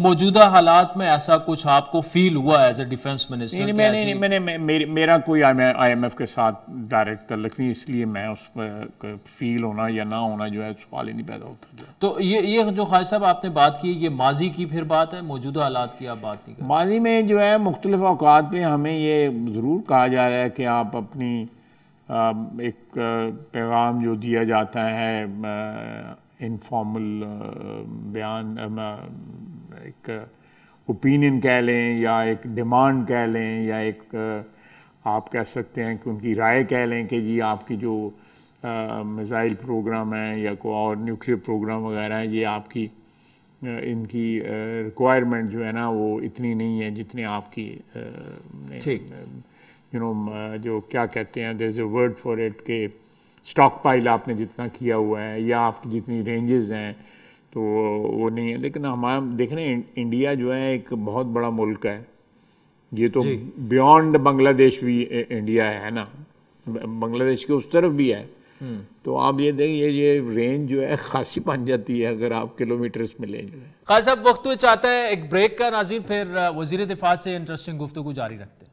موجودہ حالات میں ایسا کچھ آپ کو فیل ہوا ایز اے ڈیفینس منسٹر؟ میرا کوئی آئی ایم ایف کے ساتھ ڈائریکٹ تعلق نہیں، اس لیے میں اس میں فیل ہونا یا نہ ہونا جو ہے سوال ہی نہیں پیدا ہوتا. تو یہ جو خالد صاحب آپ نے بات کی، یہ ماضی کی پھر بات ہے، موجودہ حالات کی آپ بات نہیں کریں؟ ماضی میں جو ہے مختلف اوقات پہ ہمیں یہ ضرور کہا جا رہا ہے کہ آپ اپنی ایک پیغام جو دیا جاتا ہے انفارمل بیان، ایک اوپینین کہہ لیں یا ایک ڈیمانڈ کہہ لیں یا ایک آپ کہہ سکتے ہیں کہ ان کی رائے کہہ لیں کہ جی آپ کی جو میزائل پروگرام ہے یا کوئی اور نیوکلیر پروگرام وغیرہ ہے، یہ آپ کی ان کی ریکوائرمنٹ جو ہے نا وہ اتنی نہیں ہے جتنی آپ کی جو کیا کہتے ہیں، دیر از اے ورڈ فار اٹ، کہ اسٹاک پائل آپ نے جتنا کیا ہوا ہے یا آپ کی جتنی رینجز ہیں تو وہ نہیں ہے. لیکن ہمارا دیکھ رہے ہیں انڈیا جو ہے ایک بہت بڑا ملک ہے، یہ تو بیونڈ بنگلہ دیش بھی انڈیا ہے نا، بنگلہ دیش کے اس طرف بھی ہے. تو آپ یہ دیکھیں یہ رینج جو ہے خاصی بن جاتی ہے اگر آپ کلومیٹرز میں لیں جو ہے. خالد صاحب وقت چاہتا ہے ایک بریک کا، ناظرین پھر وزیر دفاع سے انٹرسٹنگ گفتگو جاری رکھتے ہیں.